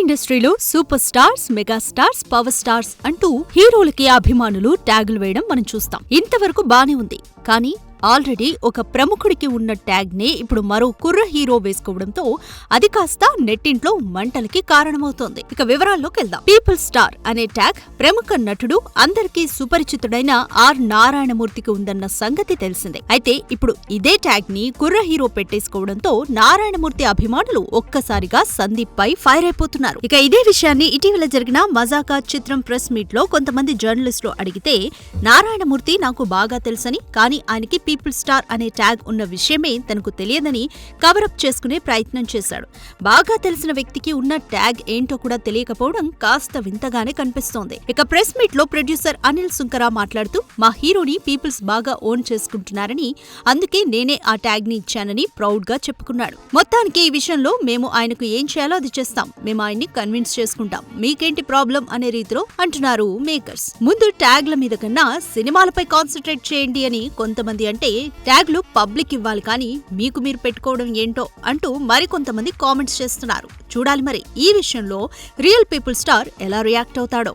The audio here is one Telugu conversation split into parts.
ఇండస్ట్రీలో super stars, megastars, power stars అంటూ హీరోలకి అభిమానులు ట్యాగులు వేయడం మనం చూస్తాం. ఇంతవరకు బానే ఉంది. కానీ ఆల్రెడీ ఒక ప్రముఖుడికి ఉన్న ట్యాగ్ నే ఇప్పుడు మరో కుర్ర హీరో వేసుకోవడంతో అది కాస్త నెట్టింట్లో మంటలకి కారణమవుతోంది. ఇక వివరాల్లోకి వెళ్దాం. పీపుల్ స్టార్ అనే ట్యాగ్ ప్రముఖ నటుడు, అందరికీ సుపరిచితుడైన ఆర్ నారాయణమూర్తికి ఉందన్న సంగతి తెలిసిందే. అయితే ఇప్పుడు ఇదే ట్యాగ్ ని కుర్ర హీరో పెట్టేసుకోవడంతో నారాయణమూర్తి అభిమానులు ఒక్కసారిగా సందీప్ పై ఫైర్ అయిపోతున్నారు. ఇక ఇదే విషయాన్ని ఇటీవల జరిగిన మజాకా చిత్రం ప్రెస్ మీట్ లో కొంతమంది జర్నలిస్టులు అడిగితే, నారాయణమూర్తి నాకు బాగా తెలుసని, కానీ ఆయనకి పీపుల్ స్టార్ అనే ట్యాగ్ ఉన్న విషయమే తనకు తెలియదని కవరప్ చేసుకునే ప్రయత్నం చేశాడు. బాగా తెలిసిన వ్యక్తికి ఉన్న ట్యాగ్ ఏంటో కూడా తెలియకపోవడం కాస్త వింతగానే కనిపిస్తోంది. ఇక ప్రెస్ మీట్ లో ప్రొడ్యూసర్ అనిల్ సుంకరా మాట్లాడుతూ, మా హీరోని పీపుల్స్ బాగా ఓన్ చేసుకుంటున్నారని, అందుకే నేనే ఆ ట్యాగ్ ని ఇచ్చానని ప్రౌడ్ గా చెప్పుకున్నాడు. మొత్తానికి ఈ విషయంలో మేము ఆయనకు ఏం చేయాలో అది చేస్తాం, మేము ఆయన్ని కన్విన్స్ చేసుకుంటాం, మీకేంటి ప్రాబ్లం అనే రీతిలో అంటున్నారు మేకర్స్. ముందు ట్యాగ్ల మీద కన్నా సినిమాలపై కాన్సన్ట్రేట్ చేయండి అని కొంతమంది అంటే, ట్యాగ్లు పబ్లిక్ ఇవ్వాలి కానీ మీకు మీరు పెట్టుకోవడం ఏంటో అంటూ మరికొంతమంది కామెంట్స్ చేస్తున్నారు. చూడాలి మరి ఈ విషయంలో రియల్ పీపుల్ స్టార్ ఎలా రియాక్ట్ అవుతాడో.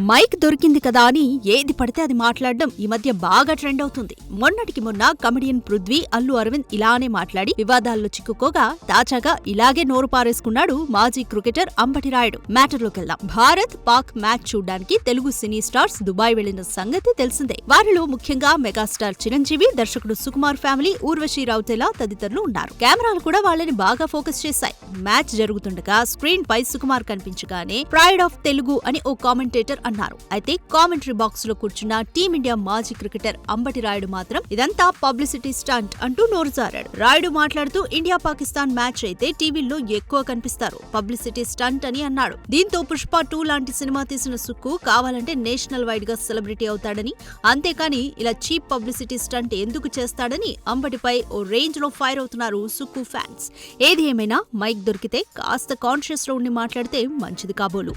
మైక్ దొరికింది కదా అని ఏది పడితే అది మాట్లాడడం ఈ మధ్య బాగా ట్రెండ్ అవుతుంది. మొన్నటికి మొన్న కమెడియన్ పృథ్వీ, అల్లు అరవింద్ ఇలానే మాట్లాడి వివాదాల్లో చిక్కుకోగా తాజాగా ఇలాగే నోరు పారేసుకున్నాడు మాజీ క్రికెటర్ అంబటి రాయుడు. మ్యాటర్లోకి వెళ్దాం. భారత్ పాక్ మ్యాచ్ చూడ్డానికి తెలుగు సినీ స్టార్స్ దుబాయ్ వెళ్లిన సంగతి తెలిసిందే. వారిలో ముఖ్యంగా మెగాస్టార్ చిరంజీవి, దర్శకుడు సుకుమార్ ఫ్యామిలీ, ఊర్వశీ రౌతేలా తదితరులు ఉన్నారు. కెమెరాలు కూడా వాళ్ళని బాగా ఫోకస్ చేశాయి. మ్యాచ్ జరుగుతుండగా స్క్రీన్ పై సుకుమార్ కనిపించగానే ప్రైడ్ ఆఫ్ తెలుగు అని ఓ కామెంటేటర్ అన్నారు. అయితే కామెంటరీ బాక్స్ లో కూర్చున్న టీమిండియా మాజీ క్రికెటర్ అంబటి రాయుడు మాత్రం ఇదంతా పబ్లిసిటీ స్టంట్ అంటూ నోరు జారాడు. రాయుడు మాట్లాడుతూ, ఇండియా పాకిస్తాన్ మ్యాచ్ అయితే టీవీల్లో ఎక్కువ కనిపిస్తారు, పబ్లిసిటీ స్టంట్ అని అన్నాడు. దీంతో పుష్ప 2 లాంటి సినిమా తీసిన సుక్కు కావాలంటే నేషనల్ వైడ్ గా సెలబ్రిటీ అవుతాడని, అంతేకాని ఇలా చీప్ పబ్లిసిటీ స్టంట్ ఎందుకు చేస్తాడని అంబటిపై ఓ రేంజ్ లో ఫైర్ అవుతున్నారు సుక్కు ఫ్యాన్స్. ఏది ఏమైనా మైక్ దొరికితే కాస్త కాన్షియస్ లో ఉండి మాట్లాడితే మంచిది కాబోలు.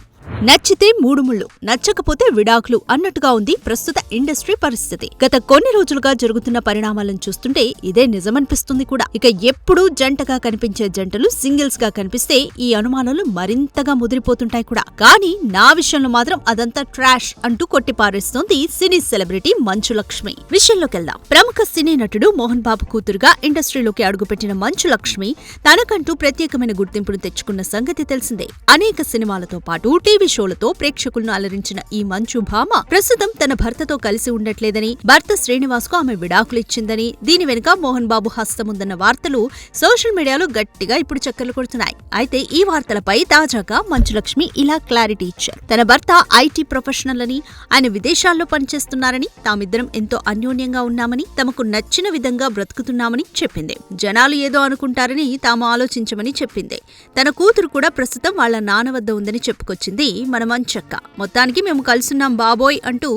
నచ్చితే 3 ముళ్ళు, నచ్చకపోతే విడాకులు అన్నట్టుగా ఉంది ప్రస్తుత ఇండస్ట్రీ పరిస్థితి. గత కొన్ని రోజులుగా జరుగుతున్న పరిణామాలను చూస్తుంటే ఇదే నిజమనిపిస్తుంది కూడా. ఇక ఎప్పుడూ జంటగా కనిపించే జంటలు సింగిల్స్ గా కనిపిస్తే ఈ అనుమానాలు మరింతగా ముదిరిపోతుంటాయి కూడా. కానీ నా విషయంలో మాత్రం అదంతా ట్రాష్ అంటూ కొట్టిపారేస్తోంది సినీ సెలబ్రిటీ మంచు లక్ష్మి. విషయంలోకి వెళ్దాం. ప్రముఖ సినీ నటుడు మోహన్ బాబు కూతురుగా ఇండస్ట్రీలోకి అడుగుపెట్టిన మంచు లక్ష్మి తనకంటూ ప్రత్యేకమైన గుర్తింపును తెచ్చుకున్న సంగతి తెలిసిందే. అనేక సినిమాలతో పాటు టీవీ షోలతో ప్రేక్షకులను అలరించిన ఈ మంచు భామ ప్రస్తుతం తన భర్తతో కలిసి ఉండట్లేదని, భర్త శ్రీనివాస్ కు ఆమె విడాకులు ఇచ్చిందని, దీని వెనుక మోహన్ బాబు హస్తముందన్న వార్తలు సోషల్ మీడియాలో గట్టిగా ఇప్పుడు చక్కర్లు కొడుతున్నాయి. అయితే ఈ వార్తలపై తాజాగా మంచు లక్ష్మి ఇలా క్లారిటీ ఇచ్చారు. తన భర్త ఐటీ ప్రొఫెషనల్ అని, ఆయన విదేశాల్లో పనిచేస్తున్నారని, తామిద్దరం ఎంతో అన్యోన్యంగా ఉన్నామని, తమకు నచ్చిన విధంగా బ్రతుకుతున్నామని చెప్పింది. జనాలు ఏదో అనుకుంటారని తాము ఆలోచించమని చెప్పింది. తన కూతురు కూడా ప్రస్తుతం వాళ్ల నాన్న వద్ద ఉందని చెప్పుకొచ్చింది మన మంచక్క. మొత్తానికి మేము కలిసున్నాం బాబోయ్ అంటూ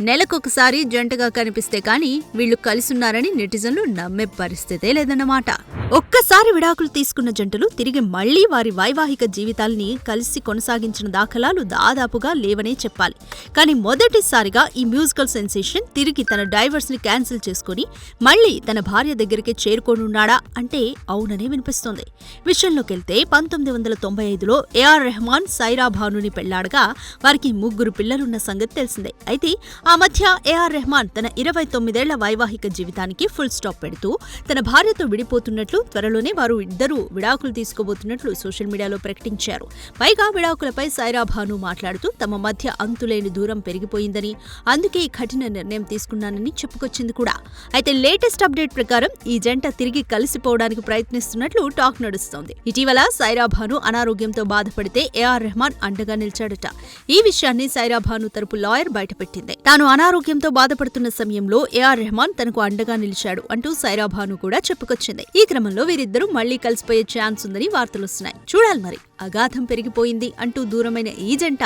నెలకొకసారి జంటగా కనిపిస్తే కానీ వీళ్లు కలిసున్నారని నెటిజన్లు నమ్మే పరిస్థితే లేదన్నమాట. ఒక్కసారి విడాకులు తీసుకున్న జంటలు తిరిగి మళ్లీ వారి వైవాహిక జీవితాల్ని కలిసి కొనసాగించిన దాఖలాలు దాదాపుగా లేవనే చెప్పాలి. కానీ మొదటిసారిగా ఈ మ్యూజికల్ సెన్సేషన్ తిరిగి తన డైవర్స్ ని క్యాన్సిల్ చేసుకుని మళ్లీ తన భార్య దగ్గరికి చేరుకోనున్నాడా అంటే అవుననే వినిపిస్తోంది. విషయంలోకెళ్తే 1995లో ఏఆర్ రెహమాన్ సైరా భానుని పెళ్లాడగా వారికి 3 పిల్లలున్న సంగతి తెలిసిందే. అయితే ఆ మధ్య ఏఆర్ రెహమాన్ తన 29 ఏళ్ల వైవాహిక జీవితానికి ఫుల్ స్టాప్ పెడుతూ తన భార్యతో విడిపోతున్నట్లు, త్వరలోనే వారు ఇద్దరూ విడాకులు తీసుకోబోతున్నట్లు సోషల్ మీడియాలో ప్రకటించారు. పైగా విడాకులపై సైరా భాను మాట్లాడుతూ తమ మధ్య అంతులేని దూరం పెరిగిపోయిందని, అందుకే ఈ కఠిన నిర్ణయం తీసుకున్నానని చెప్పుకొచ్చింది కూడా. అయితే లేటెస్ట్ అప్డేట్ ప్రకారం ఈ జంట తిరిగి కలిసిపోవడానికి ప్రయత్నిస్తున్నట్లు టాక్ నడుస్తోంది. ఇటీవల సైరా భాను అనారోగ్యంతో బాధపడితే ఏఆర్ రెహమాన్ అండగా నిలిచాడట. ఈ విషయాన్ని సైరా భాను తరపు లాయర్ బయటపెట్టింది. తాను అనారోగ్యంతో బాధపడుతున్న సమయంలో ఏఆర్ రెహమాన్ తనకు అండగా నిలిచాడు అంటూ సైరా భాను కూడా చెప్పుకొచ్చింది. ఈ క్రమంలో వీరిద్దరూ మళ్లీ కలిసిపోయే ఛాన్స్ ఉందని వార్తలొస్తున్నాయి. చూడాలి మరి. అగాధం పెరిగిపోయింది అంటూ దూరమైన ఈ జంట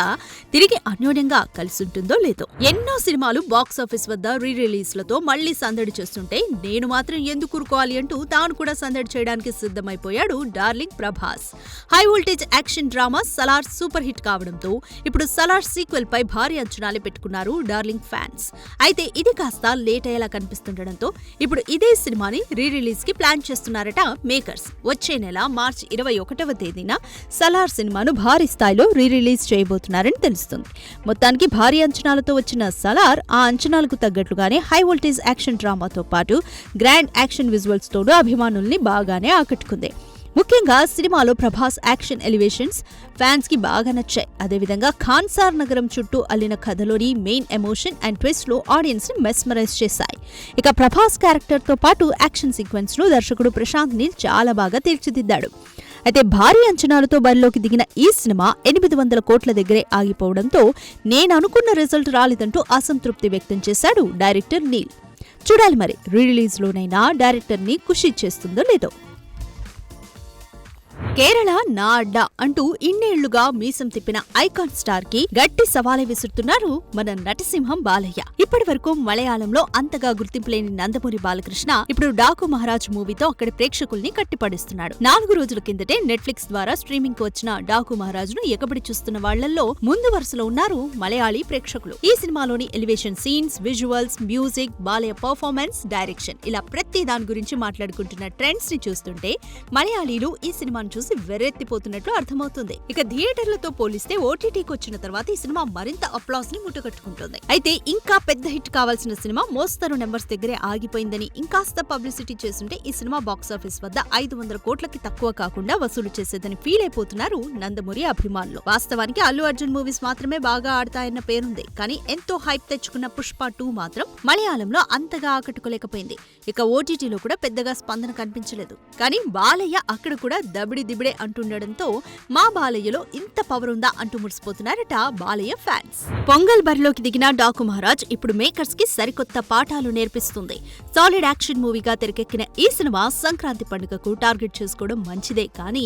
తిరిగి అన్యోన్యంగా కలిసుంటుందో లేదో. ఎన్నో సినిమాలు బాక్సాఫీస్ వద్ద రీ రిలీజ్లతో మళ్లీ సందడి చేస్తుంటే నేను మాత్రం ఎందుకు ఊరుకోవాలి అంటూ తాను కూడా సందడి చేయడానికి సిద్ధమైపోయాడు darling Prabhas. High voltage action drama Salaar super hit కావడంతో ఇప్పుడు సలార్ సీక్వెల్ పై భారీ అంచనాలు పెట్టుకున్నారు డార్లింగ్ ఫ్యాన్స్. అయితే ఇది కాస్త లేట్ అయ్యేలా కనిపిస్తుండటంతో ఇప్పుడు ఇదే సినిమాని రీ రిలీజ్ కి ప్లాన్ చేస్తున్నారట మేకర్స్. వచ్చే నెల మార్చి 21వ తేదీన సలార్ సినిమాను భారీ స్థాయిలో రిలీజ్ చేయబోతున్నారని తెలుస్తుంది. మొత్తానికి భారీ అంచనాలతో వచ్చిన సలార్ ఆ అంచనాలకు తగ్గట్లుగానే హై వోల్టేజ్ యాక్షన్ డ్రామాతో పాటు గ్రాండ్ యాక్షన్ విజువల్స్ తోడు అభిమానుల్ని బాగానే ఆకట్టుకుంది. ముఖ్యంగా సినిమాలో ప్రభాస్ యాక్షన్ ఎలివేషన్స్ ఫ్యాన్స్ కి బాగా నచ్చాయి. అదేవిధంగా ఖాన్సార్ నగరం చుట్టూ అల్లిన కథలోని మెయిన్ ఎమోషన్ అండ్ ట్విస్ట్ లో ఆడియన్స్ ని మెస్మరైజ్ చేశాయి. ఇక ప్రభాస్ క్యారెక్టర్ తో పాటు యాక్షన్ సీక్వెన్స్ ను దర్శకుడు ప్రశాంత్ నీల్ చాలా బాగా తీర్చిదిద్దాడు. అయితే భారీ అంచనాలతో బరిలోకి దిగిన ఈ సినిమా 800 కోట్ల దగ్గరే ఆగిపోవడంతో నేను అనుకున్న రిజల్ట్ రాలేదంటూ అసంతృప్తి వ్యక్తం చేశాడు డైరెక్టర్ నీల్. చూడాలి మరి రిలీజ్ లోనైనా డైరెక్టర్ ని ఖుషి చేస్తుందో లేదో. కేరళ నా అడ్డా అంటూ ఇన్నేళ్లుగా మీసం తిప్పిన ఐకాన్ స్టార్ కి గట్టి సవాలే విసురుతున్నారు మన నటసింహం బాలయ్య. ఇప్పటి వరకు మలయాళంలో అంతగా గుర్తింపు లేని నందమూరి బాలకృష్ణ ఇప్పుడు డాకు మహారాజ్ మూవీతో అక్కడి ప్రేక్షకుల్ని కట్టిపడిస్తున్నాడు. 4 రోజుల కిందటే నెట్ఫ్లిక్స్ ద్వారా స్ట్రీమింగ్ కు వచ్చిన డాకు మహారాజ్ ను ఎగబడి చూస్తున్న వాళ్లలో ముందు వరుసలో ఉన్నారు మలయాళీ ప్రేక్షకులు. ఈ సినిమాలోని elevation scenes, visuals, music, Balayya performance, direction ఇలా ప్రతి దాని గురించి మాట్లాడుకుంటున్న ట్రెండ్స్ ని చూస్తుంటే మలయాళీలు ఈ సినిమాను చూసి వెర్రెత్తిపోతున్నట్లు అర్థమవుతుంది. ఇక థియేటర్లతో పోలిస్తే ఓటీటీకి వచ్చిన తర్వాత ఈ సినిమా మరింత అప్లాస్ ని ముట్టగట్టుకుంటుంది. అయితే ఇంకా పెద్ద హిట్ కావాల్సిన సినిమా మోస్తరు నెంబర్స్ దగ్గరే ఆగిపోయిందని ఇంకాస్త పబ్లిసిటీ చేస్తుంటే ఈ సినిమా బాక్సాఫీస్ వద్ద 500 కోట్లకి తక్కువ కాకుండా వసూలు చేసేదని ఫీల్ అయిపోతున్నారు నందమూరి అభిమానులు. వాస్తవానికి అల్లు అర్జున్ మూవీస్ మాత్రమే బాగా ఆడతాయన్న పేరుంది. కానీ ఎంతో హైప్ తెచ్చుకున్న పుష్ప 2 మాత్రం మలయాళంలో అంతగా ఆకట్టుకోలేకపోయింది. ఇక ఓటీటీలో కూడా పెద్దగా స్పందన కనిపించలేదు. కానీ బాలయ్య అక్కడ కూడా దబిడి దిబిడే అంటుండడంతో మా బాలయ్యలో ఇంత పవర్ ఉందా అంటూ మురిసిపోతున్నారట బాలయ్య ఫ్యాన్స్. పొంగల్ బరిలోకి దిగిన డాకు మహారాజ్ ఇప్పుడు మేకర్స్ కి సరికొత్త పాఠాలు నేర్పిస్తుంది. సాలిడ్ యాక్షన్ మూవీగా తెరకెక్కిన ఈ సినిమా సంక్రాంతి పండుగకు టార్గెట్ చేసుకోవడం మంచిదే. కానీ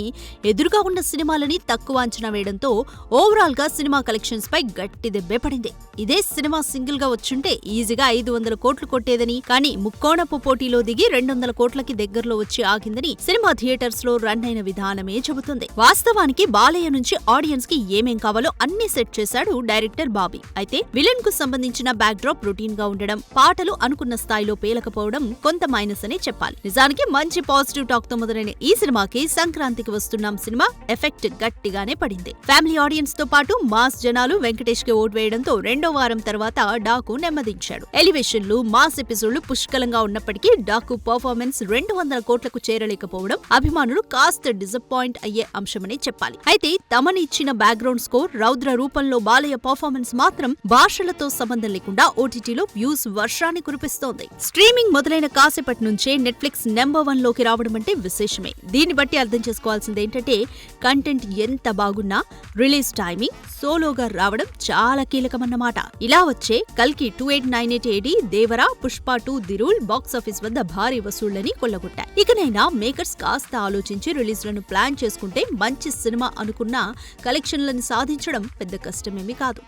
ఎదురుగా ఉన్న సినిమాలని తక్కువ అంచనా వేయడంతో ఓవరాల్ గా సినిమా కలెక్షన్స్ పై గట్టి దెబ్బే పడింది. ఇదే సినిమా సింగిల్ గా వచ్చుంటే ఈజీగా 500 కోట్లు కొట్టేదని, కానీ ముక్కోణపు పోటీలో దిగి 200 కోట్లకి దగ్గరలో వచ్చి ఆగిందని సినిమా థియేటర్స్ లో రన్ అయిన విధానమే చెబుతుంది. వాస్తవానికి బాలయ్య నుంచి ఆడియన్స్ కి ఏమేం కావాలో అన్ని సెట్ చేశాడు డైరెక్టర్ బాబీ. అయితే విలన్ కు సంబంధించిన బ్యాక్ డ్రాప్ రొటీన్ గా ఉండడం, పాటలు అనుకున్న స్థాయిలో పేలకపోవడం కొంత మైనస్ అనే చెప్పాలి. నిజానికి మంచి పాజిటివ్ టాక్ తో మొదలైన ఈ సినిమాకి సంక్రాంతికి వస్తున్నాం సినిమా ఎఫెక్ట్ గట్టిగానే పడింది. ఫ్యామిలీ ఆడియన్స్ తో పాటు మాస్ జనాలు వెంకటేష్ కి ఓటు వేయడంతో 2వ వారం తర్వాత డాకు నెమ్మదించాడు. ఎలివేషన్లు, మాస్ ఎపిసోడ్లు పుష్కలంగా ఉన్నప్పటికీ డాకు పర్ఫార్మెన్స్ 200 కోట్లకు చేరలేకపోవడం అభిమానులు కాస్త డిసప్పాయింట్ అయ్యే అంశమనే చెప్పాలి. అయితే తమని ఇచ్చిన బ్యాక్గ్రౌండ్ స్కోర్, రౌద్ర రూపంలో బాలయ్య పర్ఫార్మెన్స్ మాత్రం భాషలతో సంబంధం లేకుండా ఓటీటీలో వ్యూస్ వర్షాన్ని కురిపిస్తోంది. స్ట్రీమింగ్ మొదలైన కాసేపటి నుంచే నెట్ఫ్లిక్స్ నెంబర్ 1 లోకి రావడం అంటే విశేషమే. దీన్ని బట్టి అర్థం చేసుకోవాల్సింది ఏంటంటే కంటెంట్ ఎంత బాగున్నా రిలీజ్ టైమింగ్ సోలోగా రావడం చాలా కీలకమన్నమాట. ఇలా వచ్చే కల్కి 2898 AD, Devara, Pushpa 2 the rule box office వద్ద భారీ వసూళ్లని కొల్లగొట్టాయి. ఇకనైనా మేకర్స్ కాస్త ఆలోచించి రిలీజ్లను ప్లాన్ చేసుకుంటే మంచి సినిమా అనుకున్న కలెక్షన్లను సాధించడం పెద్ద కష్టమేమీ కాదు.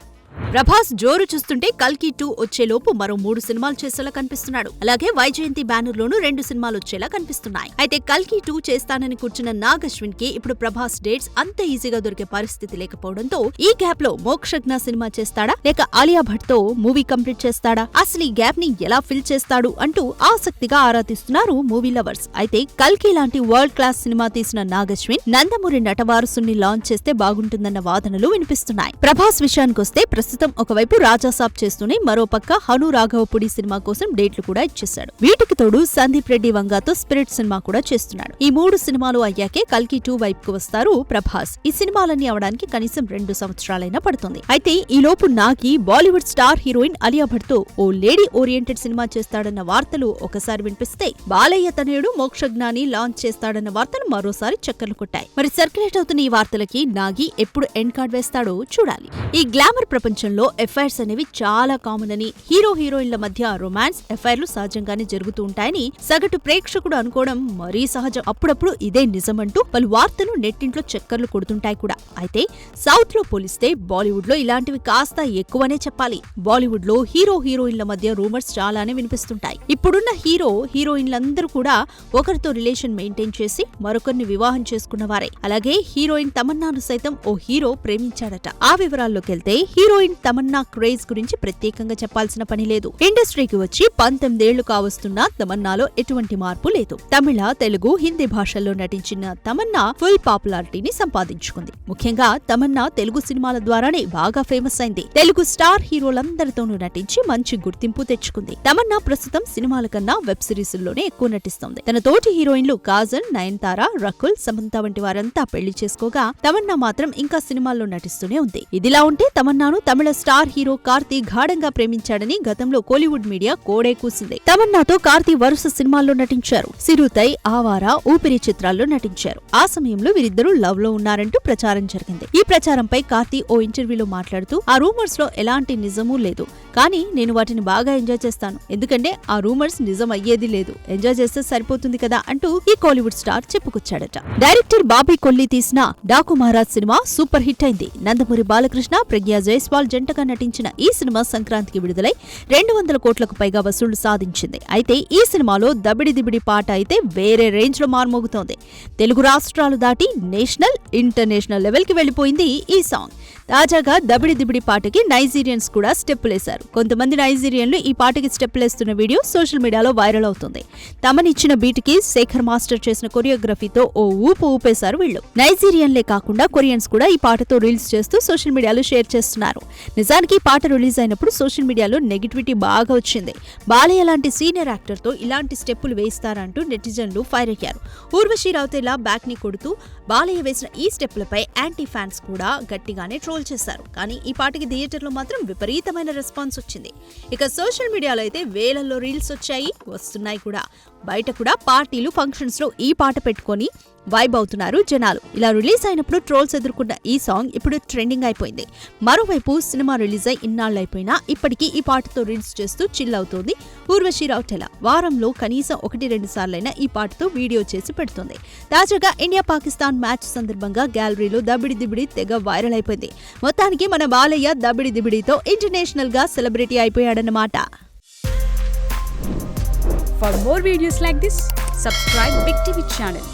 ప్రభాస్ జోరు చూస్తుంటే కల్కి 2 వచ్చేలోపు మరో 3 సినిమాలు చేసేలా కనిపిస్తున్నాడు. అలాగే వైజయంతి బ్యానర్ లోనూ 2 సినిమాలు వచ్చేలా కనిపిస్తున్నాయి. అయితే కల్కి 2 చేస్తానని కూర్చున్న నాగ్ అశ్విన్ కి ఇప్పుడు ప్రభాస్ డేట్స్ అంత ఈజీగా దొరికే పరిస్థితి లేకపోవడంతో ఈ గ్యాప్ లో మోక్షజ్ఞ సినిమా చేస్తాడా లేక ఆలియా భట్ తో మూవీ కంప్లీట్ చేస్తాడా, అసలు ఈ గ్యాప్ ని ఎలా ఫిల్ చేస్తాడు అంటూ ఆసక్తిగా ఆరాధిస్తున్నారు మూవీ లవర్స్. అయితే కల్కి లాంటి వరల్డ్ క్లాస్ సినిమా తీసిన నాగ్ అశ్విన్ నందమూరి నటవారసుని లాంచ్ చేస్తే బాగుంటుందన్న వాదనలు వినిపిస్తున్నాయి. ప్రభాస్ విషయానికొస్తే ప్రస్తుతం ఒకవైపు రాజాసాబ్ చేస్తూనే మరోపక్క హను రాఘవపుడి సినిమా కోసం డేట్లు కూడా ఇచ్చేశాడు. వీటికి తోడు సందీప్ రెడ్డి వంగాతో స్పిరిట్ సినిమా కూడా చేస్తున్నాడు. ఈ 3 సినిమాలు అయ్యాకే కల్కి 2 వైపుకు వస్తారు ప్రభాస్. ఈ సినిమాలన్నీ అవడానికి కనీసం 2 సంవత్సరాలైనా పడుతుంది. అయితే ఈ లోపు నాకి బాలీవుడ్ స్టార్ హీరోయిన్ ఆలియా భట్ తో ఓ లేడీ ఓరియంటెడ్ సినిమా చేస్తాడన్న వార్తలు ఒకసారి వినిపిస్తే, బాలయ్య తనయుడు మోక్షజ్ఞాని లాంచ్ చేస్తాడన్న వార్తలు మరోసారి చక్కర్లు కొట్టాయి. మరి సర్క్యులేట్ అవుతున్న ఈ వార్తలకి నాగి ఎప్పుడు ఎండ్ కార్డ్ వేస్తాడో చూడాలి. ఈ గ్లామర్ ప్రపంచంలో ఎఫైర్స్ అనేవి చాలా కామన్ అని, హీరో హీరోయిన్ల మధ్య రొమాన్స్ ఎఫైర్లు సహజంగానే జరుగుతూ ఉంటాయని సగటు ప్రేక్షకుడు అనుకోవడం మరీ సహజం. అప్పుడప్పుడు ఇదే నిజమంటూ పలు వార్తలు నెట్టింట్లో చక్కర్లు కొడుతుంటాయి కూడా. అయితే సౌత్ లో పోలిస్తే బాలీవుడ్ లో ఇలాంటివి కాస్త ఎక్కువనే చెప్పాలి. బాలీవుడ్ లో హీరో హీరోయిన్ల మధ్య రూమర్స్ చాలానే వినిపిస్తుంటాయి. ఇప్పుడున్న హీరో హీరోయిన్లందరూ కూడా ఒకరితో రిలేషన్ మెయింటైన్ చేసి మరొకరిని వివాహం చేసుకున్నవారే. అలాగే హీరోయిన్ తమన్నాను సైతం ఓ హీరో ప్రేమించాడట. ఆ వివరాల్లోకి వెళ్తే హీరోయిన్ హీరోయిన్ తమన్నా క్రేజ్ గురించి ప్రత్యేకంగా చెప్పాల్సిన పని లేదు. ఇండస్ట్రీకి వచ్చి 19 ఏళ్లు కావస్తున్నా తమన్నాలో ఎటువంటి మార్పు లేదు. తమిళ, తెలుగు, హిందీ భాషల్లో నటించిన తమన్నా ఫుల్ పాపులారిటీని సంపాదించుకుంది. ముఖ్యంగా తమన్నా తెలుగు సినిమాల ద్వారానే బాగా ఫేమస్ అయింది. తెలుగు స్టార్ హీరోలందరితోనూ నటించి మంచి గుర్తింపు తెచ్చుకుంది. తమన్నా ప్రస్తుతం సినిమాల కన్నా వెబ్ సిరీస్లోనే ఎక్కువ నటిస్తోంది. తన తోటి హీరోయిన్లు కాజల్, నయనతార, రకుల్, సమంత వంటి వారంతా పెళ్లి చేసుకోగా తమన్నా మాత్రం ఇంకా సినిమాల్లో నటిస్తూనే ఉంది. ఇదిలా ఉంటే తమన్నాను తమిళ స్టార్ హీరో కార్తీ గాఢంగా ప్రేమించాడని గతంలో కోలీవుడ్ మీడియా కోడే కూసింది. తమన్నాతో కార్తీ వరుస సినిమాల్లో నటించారు. సిరుతై, ఆవారా, ఊపిరి చిత్రాల్లో నటించారు. ఆ సమయంలో వీరిద్దరూ లవ్ లో ఉన్నారంటూ ప్రచారం జరిగింది. ఈ ప్రచారంపై కార్తీ ఓ ఇంటర్వ్యూలో మాట్లాడుతూ ఆ రూమర్స్ లో ఎలాంటి నిజమూ లేదు, కానీ నేను వాటిని బాగా ఎంజాయ్ చేస్తాను, ఎందుకంటే ఆ రూమర్స్ నిజం అయ్యేది లేదు, ఎంజాయ్ చేస్తే సరిపోతుంది కదా అంటూ ఈ కోలీవుడ్ స్టార్ చెప్పుకొచ్చాడట. డైరెక్టర్ బాబీ కొల్లి తీసిన Daaku Maharaj cinema super hit అయింది. నందమూరి బాలకృష్ణ, ప్రజ్ఞా జైస్వాల్ జంటగా నటించిన ఈ సినిమా సంక్రాంతికి విడుదలై 200 కోట్లకు పైగా వసూళ్లు సాధించింది. అయితే ఈ సినిమాలో దబిడి దిబిడి పాట అయితే వేరే రేంజ్ లో మార్మోగుతోంది. తెలుగు రాష్ట్రాలు దాటి నేషనల్, ఇంటర్నేషనల్ లెవెల్ కి వెళ్లిపోయింది ఈ సాంగ్. తాజాగా దబిడి దిబిడి పాటకి నైజీరియన్స్ కూడా స్టెప్పులేశారు. కొంతమంది నైజీరియన్లు ఈ పాటకి స్టెప్పులేస్తున్న వీడియో సోషల్ మీడియాలో వైరల్ అవుతుంది. తమనిచ్చిన బీట్కి శేఖర్ మాస్టర్ చేసిన కొరియోగ్రఫీతో ఓ ఊపు ఊపేశారు వీళ్లు. నైజీరియన్లే కాకుండా కొరియన్స్ కూడా ఈ పాటతో రీల్స్ చేస్తూ సోషల్ మీడియాలో షేర్ చేస్తున్నారు. నిజానికి ఈ పాట రిలీజ్ అయినప్పుడు సోషల్ మీడియాలో నెగిటివిటీ బాగా వచ్చింది. బాలయ్య లాంటి సీనియర్ యాక్టర్ తో ఇలాంటి స్టెప్పులు వేస్తారంటూ నెటిజన్లు ఫైర్ అయ్యారు. ఊర్వశి రౌతేలా బ్యాక్ ని కొడుతూ బాలయ్య వేసిన ఈ స్టెప్పులపై యాంటీ ఫ్యాన్స్ కూడా గట్టిగానే ట్రోల్ చేశారు. కానీ ఈ పాటకి థియేటర్లో మాత్రం విపరీతమైన రెస్పాన్స్ వచ్చింది. ఇక సోషల్ మీడియాలో అయితే వేలల్లో రీల్స్ వచ్చాయి, వస్తున్నాయి కూడా. బయట కూడా పార్టీలు, ఫంక్షన్స్ లో ఈ పాట పెట్టుకొని వైబ్ అవుతున్నారు జనాలు. ఇలా రిలీజ్ అయినప్పుడు ట్రోల్స్ ఎదుర్కొన్న ఈ సాంగ్ ఇప్పుడు ట్రెండింగ్ అయిపోయింది. మరోవైపు సినిమా రిలీజ్ అయి ఇన్నాళ్లైపోయినా ఇప్పటికీ ఈ పాటతో రీల్స్ చేస్తూ చిల్ అవుతోంది ఊర్వశి రౌతేలా. వారంలో కనీసం 1-2 సార్లైనా ఈ పాటతో వీడియో చేసి పెడుతుంది. తాజాగా ఇండియా-పాకిస్తాన్ మ్యాచ్ సందర్భంగా గ్యాలరీలో దబిడి దిబిడి తెగ వైరల్ అయిపోయింది. మొత్తానికి మన బాలయ్య దబిడి దిబిడితో ఇంటర్నేషనల్ గా celebrity అయిపోయాడన్నమాట. For more videos like this, subscribe Big TV channel.